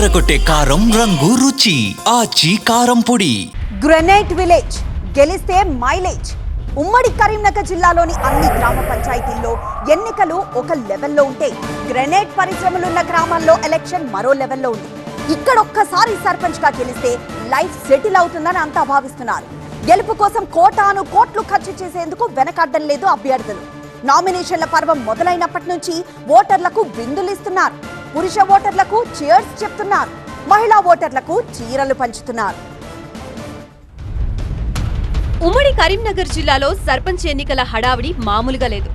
అదరగొట్టే కారం రంగు రుచి ఆచి కారం పొడి. గ్రెనేట్ విలేజ్ గెలిస్తే మైలేజ్. ఉమ్మడి కరీంనగర్ జిల్లాలోని అన్ని గ్రామ పంచాయతీల్లో ఎన్నికలు ఒక లెవెల్లో ఉంటే గ్రెనేట్ పరిశ్రమలున్న గ్రామాల్లో ఎలక్షన్ మరో లెవెల్లో ఉంది. ఇక్కడ ఒక్కసారి సర్పంచ్ గా గెలిస్తే లైఫ్ సెటిల్ అవుతుందని అంతా భావిస్తున్నారు. గెలుపు కోసం కోటాను కోట్లు ఖర్చు చేసేందుకు వెనకడ్డం లేదు అభ్యర్థులు. నామినేషన్ల పర్వం మొదలైనప్పటి నుంచి ఓటర్లకు విందులిస్తున్నారు. పురుష ఓటర్లకు చీర్స్ చెప్తున్నారు. మహిళా ఓటర్లకు చీరలు పంచుతున్నారు. ఉమ్మడి కరీంనగర్ జిల్లాలో సర్పంచ్ ఎన్నికల హడావిడి మామూలుగా లేదు.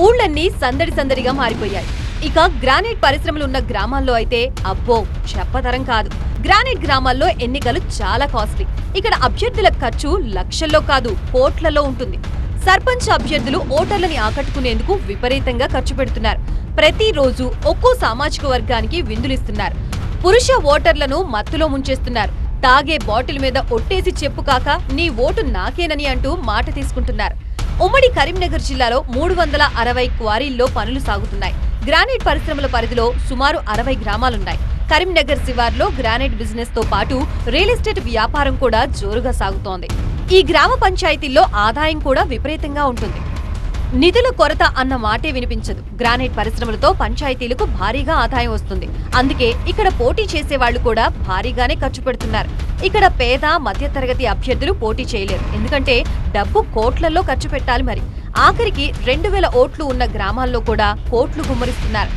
ఊళ్ళన్నీ సందడి సందడిగా మారిపోయాయి. ఇక గ్రానైట్ పరిశ్రమలు ఉన్న గ్రామాల్లో అయితే అబ్బో చెప్పతరం కాదు. గ్రానైట్ గ్రామాల్లో ఎన్నికలు చాలా కాస్ట్లీ. ఇక్కడ అభ్యర్థుల ఖర్చు లక్షల్లో కాదు కోట్లలో ఉంటుంది. సర్పంచ్ అభ్యర్థులు ఓటర్లని ఆకట్టుకునేందుకు విపరీతంగా ఖర్చు పెడుతున్నారు. ప్రతిరోజు ఒక్కో సామాజిక వర్గానికి విందులిస్తున్నారు. పురుష ఓటర్లను మత్తులో ముంచేస్తున్నారు. తాగే బాటిల్ మీద ఒట్టేసి చెప్పు కాక నీ ఓటు నాకేనని అంటూ మాట తీసుకుంటున్నారు. ఉమ్మడి కరీంనగర్ జిల్లాలో 360 క్వారీల్లో పనులు సాగుతున్నాయి. గ్రానైట్ పరిశ్రమల పరిధిలో సుమారు 60 గ్రామాలున్నాయి. కరీంనగర్ శివార్లో గ్రానైట్ బిజినెస్ తో పాటు రియల్ ఎస్టేట్ వ్యాపారం కూడా జోరుగా సాగుతోంది. ఈ గ్రామ పంచాయతీల్లో ఆదాయం కూడా విపరీతంగా ఉంటుంది. నిధుల కొరత అన్న మాటే వినిపించదు. గ్రానైట్ పరిశ్రమలతో పంచాయతీలకు భారీగా ఆదాయం వస్తుంది. అందుకే ఇక్కడ పోటీ చేసేవాళ్లు కూడా భారీగానే ఖర్చు పెడుతున్నారు. ఇక్కడ పేద మధ్యతరగతి అభ్యర్థులు పోటీ చేయలేరు. ఎందుకంటే డబ్బు కోట్లలో ఖర్చు పెట్టాలి. మరి ఆఖరికి 2000 ఓట్లు ఉన్న గ్రామాల్లో కూడా కోట్లు గుమ్మరిస్తున్నారు.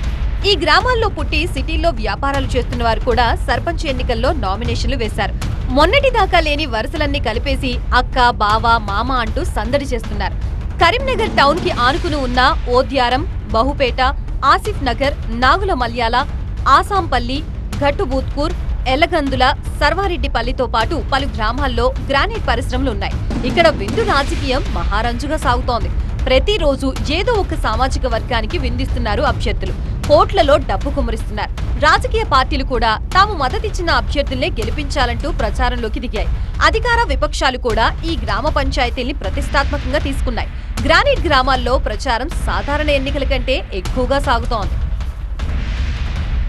ఈ గ్రామాల్లో పుట్టి సిటీల్లో వ్యాపారాలు చేస్తున్న వారు కూడా సర్పంచ్ ఎన్నికల్లో నామినేషన్లు వేశారు. మొన్నటి దాకా లేని వరుసలన్నీ కలిపేసి అక్క, బావ, మామ అంటూ సందడి చేస్తున్నారు. కరీంనగర్ టౌన్ కి ఆనుకుని ఉన్న ఓద్యారం, బహుపేట, ఆసిఫ్ నగర్, నాగుల మల్యాల, ఆసాంపల్లి, ఘట్టుబూత్కూర్, ఎల్లగందుల, సర్వారెడ్డిపల్లితో పాటు పలు గ్రామాల్లో గ్రానైట్ పరిశ్రమలున్నాయి. ఇక్కడ విందు రాజకీయం మహారంజుగా సాగుతోంది. ప్రతిరోజు ఏదో ఒక సామాజిక వర్గానికి విందిస్తున్నారు అభ్యర్థులు. కోట్లలో డబ్బు కుమ్మరిస్తున్నారు. రాజకీయ పార్టీలు కూడా తాము మద్దతిచ్చిన అభ్యర్థుల్నే గెలిపించాలంటూ ప్రచారంలోకి దిగాయి. అధికార విపక్షాలు కూడా ఈ గ్రామ పంచాయతీల్ని ప్రతిష్టాత్మకంగా తీసుకున్నాయి. గ్రానైట్ గ్రామాల్లో ప్రచారం సాధారణ ఎన్నికల కంటే ఎక్కువగా సాగుతోంది.